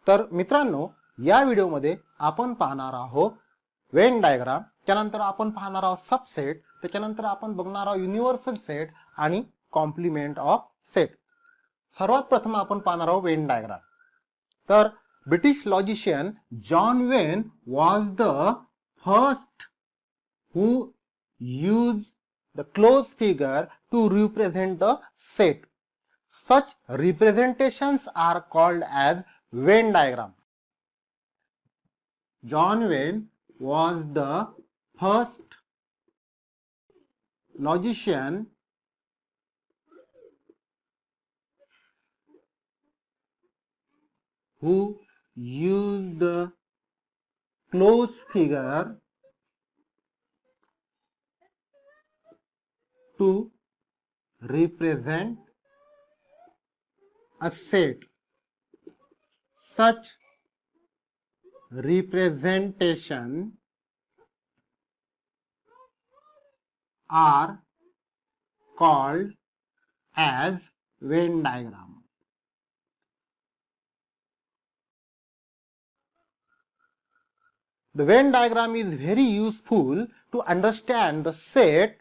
तर मित्रांनो, या व्हिडिओमध्ये आपण पाहणार आहोत वेन डायग्राम, त्यानंतर आपण पाहणार आहोत सबसेट, त्याच्यानंतर आपण बघणार आहोत युनिव्हर्सल सेट आणि कॉम्प्लिमेंट ऑफ सेट. सर्वात प्रथम आपण पाहणार आहोत वेन डायग्राम. तर British logician John Wien was the first who used the closed figure to represent the set. Such representations are called as Venn diagram. John Venn was the first logician who used the closed figure to represent a set. Such representation are called as Venn diagram. The Venn diagram is very useful to understand the set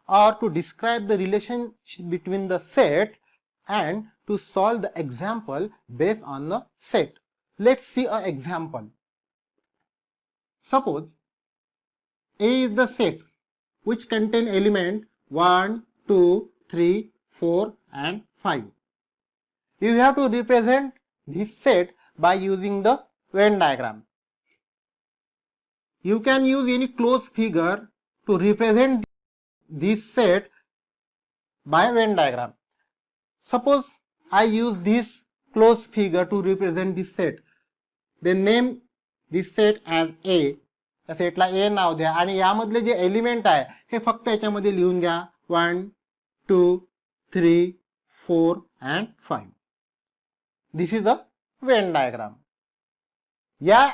or to describe the relationship between the set and to solve the example based on the set. Let's see an example. Suppose A is the set which contain element 1, 2, 3, 4 and 5. You have to represent this set by using the Venn diagram. You can use any closed figure to represent this set by Venn diagram. Suppose I use this closed figure to represent this set. Then name this set as A. त्या सेटला A नाव द्या आणि यामधले जे element आहे हे फक्त याच्यामध्ये लिहून घ्या 1, 2, 3, 4 and 5. This is a Venn diagram. या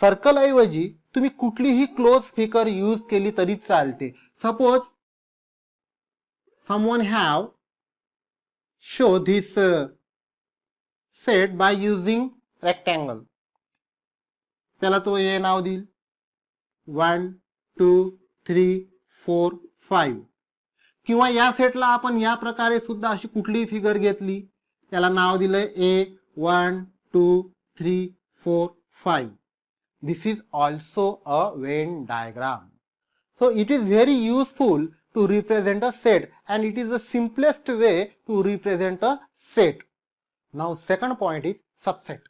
सर्कल ऐवजी तुम्ही कुठलीही क्लोज फिगर यूज केली तरी चालते. Suppose someone have show this set by using rectangle. त्याला तो A नाव देईल 1, 2, 3, 4, 5. किंवा या सेटला आपण या प्रकारे सुद्धा अशी कुठलीही फिगर घेतली त्याला नाव दिलंय A 1, 2, 3, 4, 5. This is also a Venn diagram. So it is very useful to represent a set and it is the simplest way to represent a set. Now second point is subset.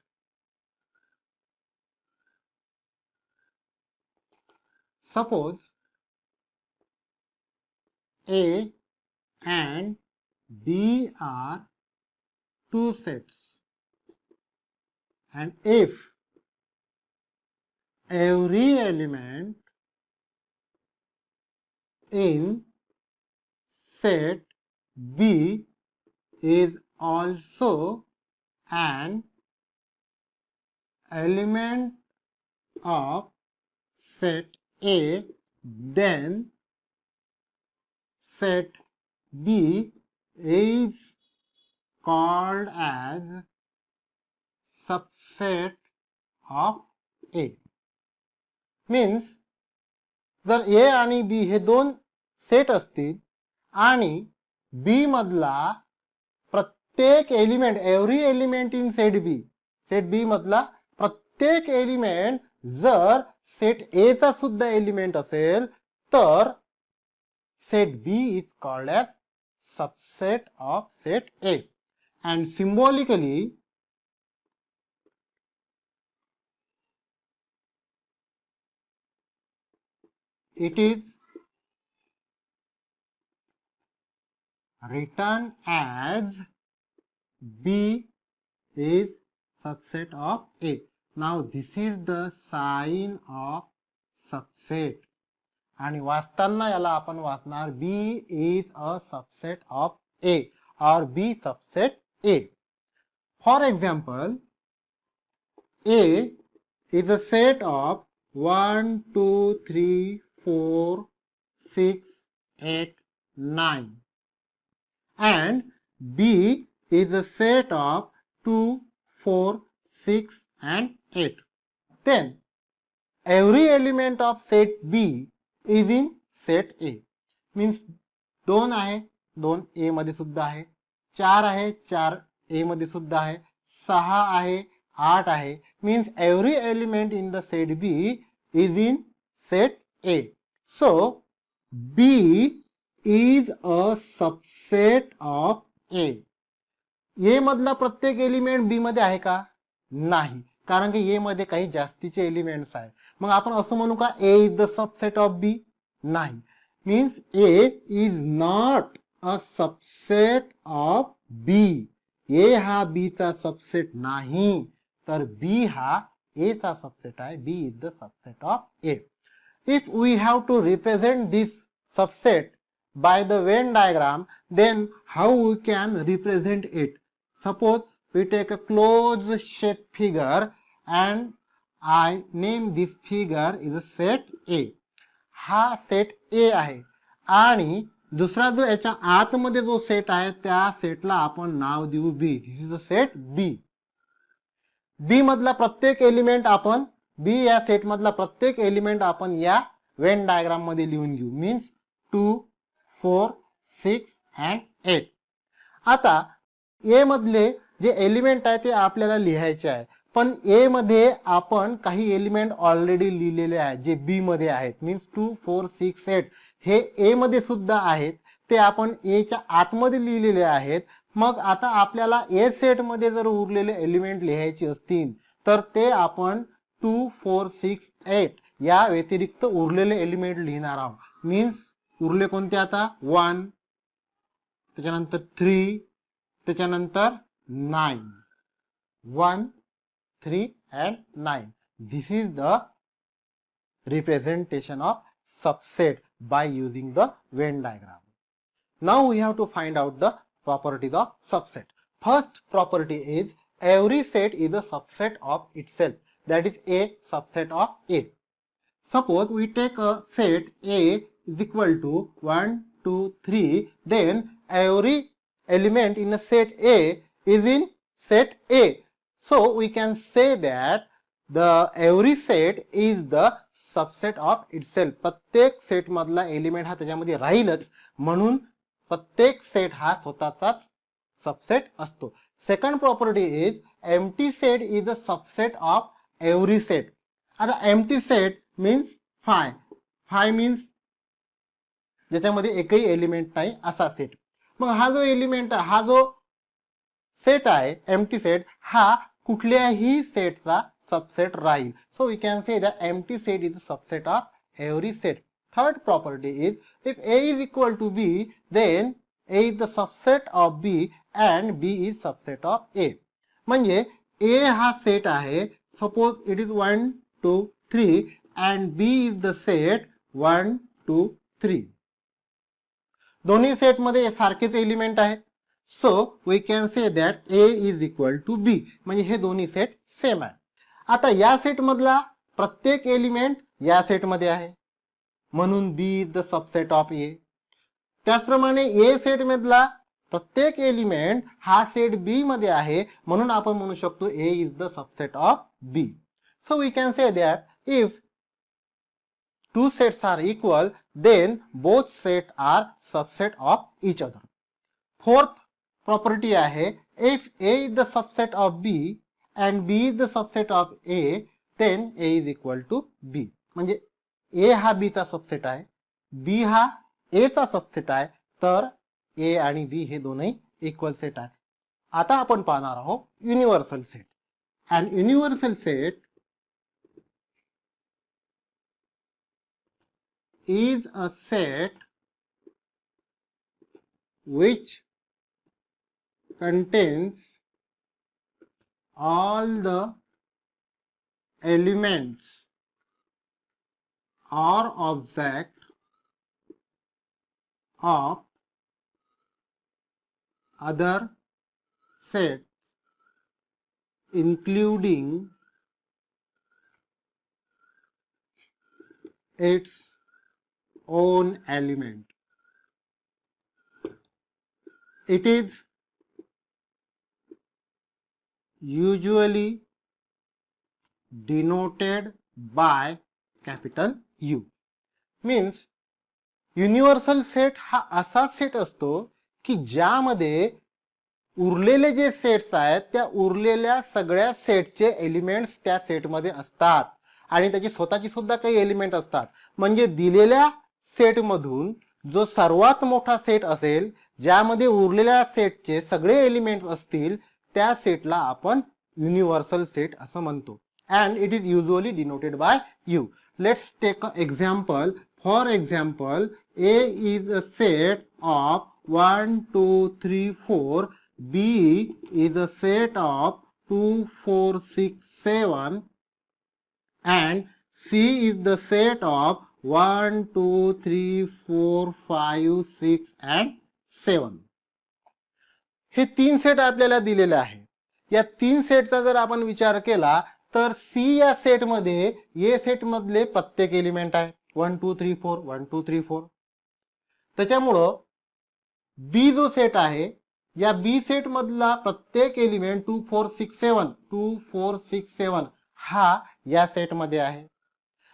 Suppose A and B are two sets and if every element in set B is also an element of set A, then set B is called as subset of A. Means जर A आणि B हे दोन set असतील आणि B मधला प्रत्येक element every element in set B मधला प्रत्येक एलिमेंट जर सेट A चा सुद्धा एलिमेंट असेल तर set B is called as subset of set A. And symbolically it is written as B is subset of A. Now this is the sign of subset आणि वाचताना याला आपण वाचणार B is a subset of A or B subset A. For example, A is a set of 1, 2, 3, 4, 6, 8, 9 and B is a set of 2, 4, 6 and 8. Then every element of set B is in set A. Means 2 आहे, 2 A मध्ये सुद्धा आहे, 4 आहे, 4 A मध्ये सुद्धा आहे, 6 आहे, 8 आहे. Means every element in the set B is in set A. So B is a subset of A. A मधला प्रत्येक एलिमेंट बी मध्ये आहे का? नाही, कारण की ए मध्ये काही जास्तीचे एलिमेंट्स आहेत. मग आपण असं म्हणू का A is the subset of B? नाही. Means A is not a subset of B. A हा बी चा सबसेट नाही, तर बी हा ए चा सबसेट आहे. B is the subset of A. If we have to represent this subset by the Venn diagram, then how we can represent it? Suppose we take a closed shape figure and I name this figure is a set A. हा set A आहे आणि दुसरा जो याच्या आतमध्ये जो set आहे त्या सेटला आपण नाव देऊ B. This is a set B. B मधला प्रत्येक एलिमेंट आपण बी या सेट मधला प्रत्येक एलिमेंट आपण या वेन डायग्राम मध्ये लिहून घेऊ. Means 2, 4, 6 and 8. आता ए मधले जे एलिमेंट आहे ते आपल्याला लिहायचे आहे, पण ए मध्ये आपण काही एलिमेंट ऑलरेडी लिहिलेले आहेत जे बी मध्ये आहेत. मीन्स 2, 4, 6, 8 हे ए मध्ये सुद्धा आहेत, ते आपण ए च्या आतमध्ये लिहिलेले आहेत. मग आता आपल्याला ए सेट मध्ये जर उरलेले एलिमेंट लिहायचे असतील तर ते आपण 2, 4, 6, 8 या व्यतिरिक्त उरलेले एलिमेंट लिहिणार आहोत. मीन्स उरले कोणते आता? 1, त्याच्यानंतर 3, त्याच्यानंतर 9. 1, 3 and 9. This is the representation of subset by using the Venn diagram. Now we have to find out the properties of subset. First property is every set is a subset of itself. That is a subset of A. Suppose we take a set A is equal to 1, 2, 3. Then every element in a set A is in set A. So we can say that the every set is the subset of itself. प्रत्येक set मधला element हा त्याच्यामध्ये राहीलच, म्हणून प्रत्येक set हा स्वतःचाच subset असतो. Second property is empty set is a subset of every set. आता एम्प्टी सेट मीन्स 5. 5 मीन्स ज्याच्यामध्ये एकही एलिमेंट नाही असा सेट. मग हा जो एलिमेंट हा जो सेट आहे एम्प्टी सेट हा कुठल्याही सेटचा सबसेट राहील. So we can say the empty set is a subset of every set. Third property is if A is equal to B, then A is the subset of B and B is subset of A. म्हणजे A हा set आहे. Suppose it is 1, 2, 3 and B is the set 1, 2, 3. दोन्ही set मध्ये सारखेच element आहेत. So we can say that A is equal to B. म्हणजे हे दोन्ही सेट सेम आहे. आता या सेट मधला प्रत्येक एलिमेंट या सेट मध्ये आहे, म्हणून B is the subset of A. त्याचप्रमाणे A सेट मधला प्रत्येक एलिमेंट हा सेट B मध्ये आहे, म्हणून आपण म्हणू शकतो A is the subset of B. So we can say that if two sets are equal, then both set are subset of each other. Fourth property आहे if A is the subset of B and B is the subset of A, then A is equal to B. म्हणजे A हा B चा subset आहे, B हा A चा subset आहे, तर A आणि B हे दोन्ही इक्वल सेट आहे. आता आपण पाहणार आहोत universal set. And universal set is a set which contains all the elements or object of other sets including its own element. It is usually denoted by capital U. Means universal set हा असा set असतो की ज्यामध्ये उरलेले जे sets आहेत त्या उरलेल्या सगळ्या सेटचे एलिमेंट्स त्या सेटमध्ये असतात आणि त्याची स्वतःची सुद्धा काही एलिमेंट असतात. म्हणजे दिलेल्या सेटमधून जो सर्वात मोठा सेट असेल ज्यामध्ये उरलेल्या सेटचे सगळे एलिमेंट्स असतील त्या सेटला आपण युनिव्हर्सल सेट असं म्हणतो. and it is usually denoted by U. Let's take an example. For example, A is a set of 1, 2, 3, 4. B is a set of 2, 4, 6, 7. And C is the set of 1, 2, 3, 4, 5, 6 and 7. हे तीन set आपल्याला दिलेले आहे. या तीन सेटचा जर आपण विचार केला तर सी या सेट मध्ये ए सेट मधले प्रत्येक एलिमेंट आहे 1 2 3 4 1 2 3 4. त्याच्यामुळं बी जो सेट आहे या बी सेट मधला प्रत्येक एलिमेंट 2 4 6 7 2 4 6 7 हा या सेट मध्ये आहे.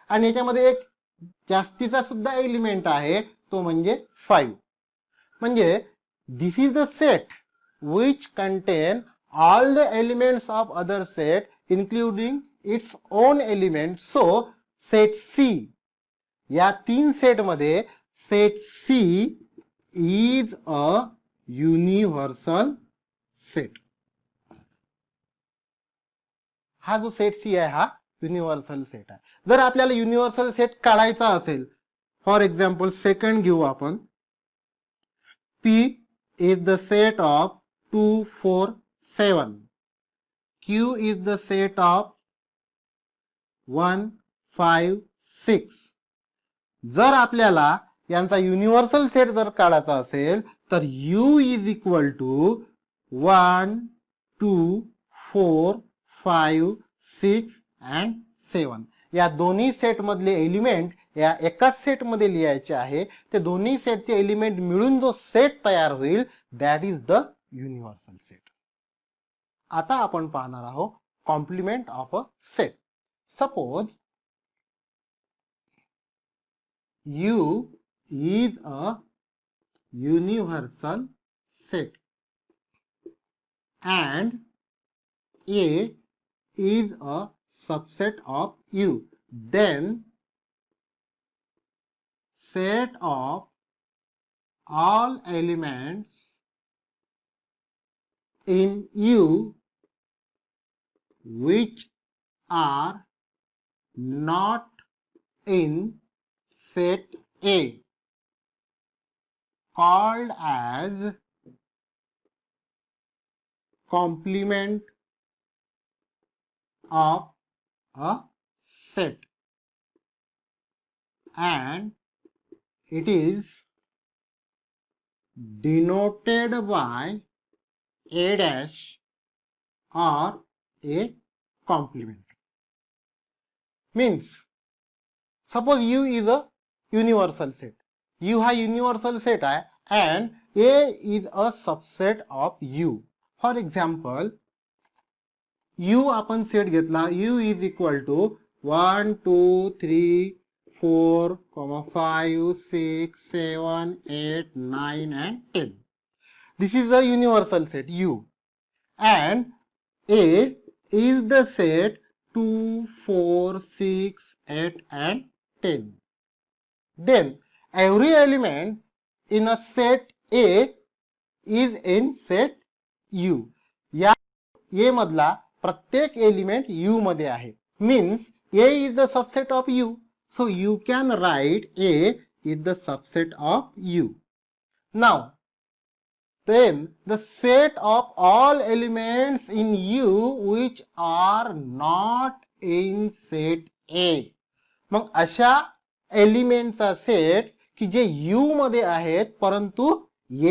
आणि याच्यामध्ये एक जास्तीचा सुद्धा एलिमेंट आहे तो म्हणजे 5. म्हणजे this is the set which contain all the elements of other set including its own element. So set C या तीन सेट मध्ये set C is a universal set. हा जो सेट C आहे हा युनिव्हर्सल सेट आहे. जर आपल्याला युनिव्हर्सल सेट काढायचा असेल फॉर एक्झाम्पल सेकंड घेऊ आपण. P is the set of 2 4 7. Q is the set of 1 5 6. जर आपल्याला यांचा युनिव्हर्सल सेट जर काढायचा असेल तर U is equal to 1 2 4 5 6 and 7. या दोन्ही सेट मधले एलिमेंट या एकाच सेट मध्ये लिहायचे आहे. ते दोन्ही सेटचे एलिमेंट मिळून जो सेट तयार होईल that is the universal set. आता आपण पाहणार आहोत complement of a set. Suppose U is a universal set and A is a subset of U. Then set of all elements in U which are not in set A called as complement of a set, and it is denoted by A dash or a complement. Means suppose U is a universal set. U हा universal set आहे and A is a subset of U. For example, U आपण set घेतला. U is equal to 1 2 3 4 5 6 7 8 9 and 10. This is a universal set U and A is the set 2 4 6 8 and 10. Then every element in a set A is in set U. या A मधला प्रत्येक element U मध्ये आहे. Means A is the subset of U. So you can write A is the subset of U. Now then the set of all elements in U which are not in set A. मग अशा एलिमेंटचा set की जे U मध्ये आहेत परंतु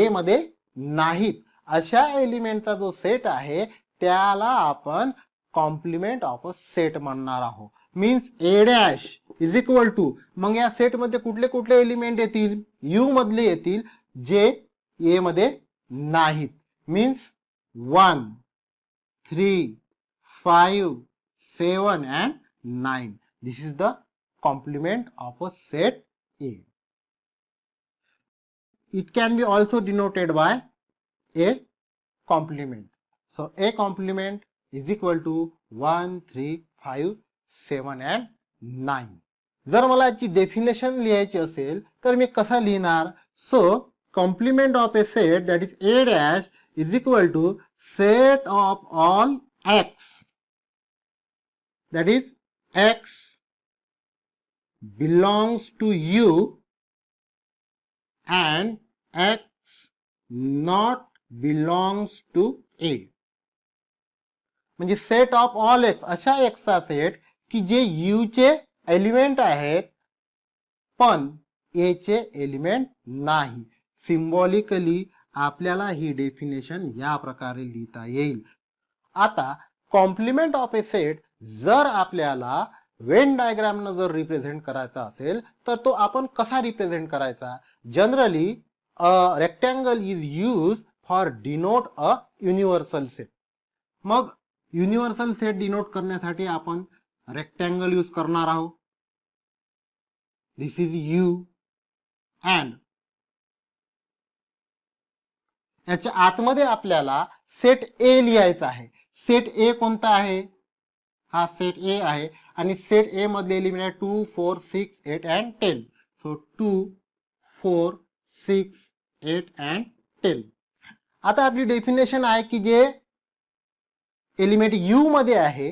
A मध्ये नाहीत अशा एलिमेंटचा जो सेट आहे त्याला आपण कॉम्प्लिमेंट ऑफ अ सेट म्हणणार आहोत. Means A dash is equal to मग या सेट मध्ये कुठले कुठले एलिमेंट येतील U मधले येतील जे A मध्ये नाहीत. Means 1 3 5 7 and 9. This is the complement of a set A. It can be also denoted by A complement. So A complement is equal to 1, 3, 5, 7 and 9. जर मला याची डेफिनेशन लिहायची असेल तर मी कसा लिहिणार? So complement of a set, that is A dash, is equal to set of all x, that is x belongs to U and x not belongs to A. म्हणजे set of all x, अशा एक्सचा set की जे you चे element आहेत पण ए चे element नाही. सिम्बॉलिकली आपल्याला ही डेफिनेशन या प्रकारे लिहिता येईल. आता कॉम्प्लिमेंट ऑफ ए सेट जर आपल्याला वेन डायग्राम न जर रिप्रेझेंट करायचा असेल तर तो आपण कसा रिप्रेझेंट करायचा? Generally a rectangle is use for denote a universal set. मग युनिव्हर्सल सेट डिनोट करण्यासाठी आपण रेक्टँगल यूज करणार आहोत. दिस इज यू अँड याच्या आतमध्ये आपल्याला सेट ए लिहायचा आहे. सेट ए कोणता आहे? हा सेट ए आहे आणि सेट ए मधले एलिमेंट आहे 2, 4, 6, 8 अँड 10. So 2, 4, 6, 8 and 10. आता आपली डेफिनेशन आहे की जे एलिमेंट यू मध्ये आहे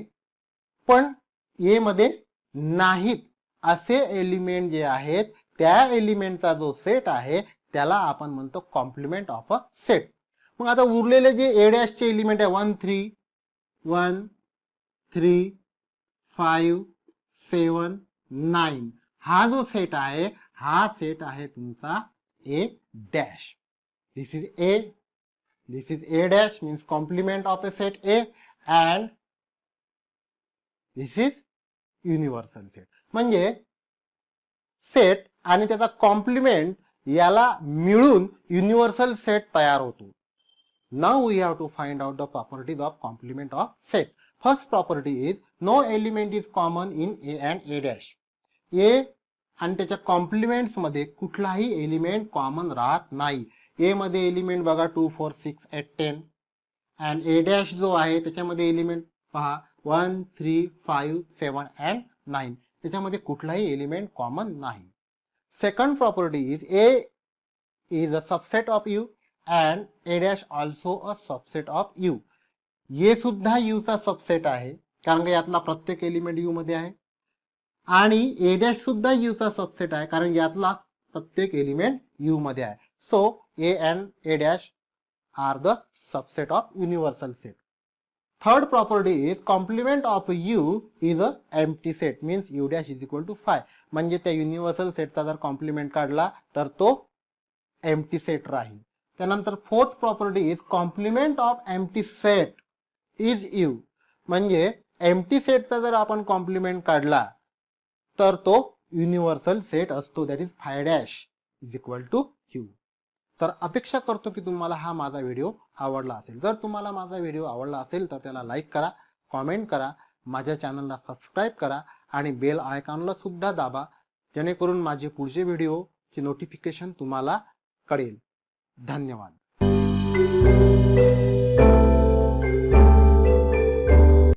पण ए मध्ये नाहीत असे एलिमेंट जे आहेत त्या एलिमेंटचा जो सेट आहे त्याला आपण म्हणतो कॉम्प्लिमेंट ऑफ अ सेट. मग आता उरलेले जे ए डॅश चे एलिमेंट आहे 1, 3, 5, 7, 9, हा जो सेट आहे हा सेट आहे तुमचा A dash. This is A, this is A dash means complement of A set A and this is universal set. म्हणजे सेट आणि त्याचा कॉम्प्लिमेंट याला मिळून युनिव्हर्सल सेट तयार होतो. Now we have to find out the properties of complement of set. First property is no element is common in A and A dash. A आणि त्याच्या compliments मध्ये कुठलाही एलिमेंट कॉमन राहत नाही. ए मध्ये एलिमेंट बघा 2, 4, 6, 8, 10 अँड ए डॅश जो आहे त्याच्यामध्ये एलिमेंट पहा 1, 3, 5, 7 अँड 9. त्याच्यामध्ये कुठलाही एलिमेंट कॉमन नाही. Second property is A is a subset of U and A dash also a subset of U. A सुद्धा यू चा सबसेट आहे कारण यातला प्रत्येक एलिमेंट यू मध्ये आहे आणि ए डॅश सुद्धा यू चा सबसेट आहे कारण यातला प्रत्येक एलिमेंट यू मध्ये आहे. So A and A dash are the subset of universal set. Third property is complement of U is a empty set, means U dash is equal to 5. म्हणजे त्या universal सेटचा जर कॉम्प्लिमेंट काढला तर तो empty set राहील. त्यानंतर fourth property is complement of empty set is U. म्हणजे एम्प्टी सेटचा जर आपण कॉम्प्लिमेंट काढला तर तो युनिव्हर्सल सेट असतो. That is 5 dash is equal to U. तर अपेक्षा करतो की तुम्हाला हा माझा व्हिडिओ आवडला असेल. जर तुम्हाला माझा व्हिडिओ आवडला असेल तर त्याला लाईक करा, कॉमेंट करा, माझ्या चॅनलला सबस्क्राईब करा आणि बेल आयकॉनला सुद्धा दाबा जेणेकरून माझे पुढचे व्हिडिओची नोटिफिकेशन तुम्हाला कळेल. धन्यवाद.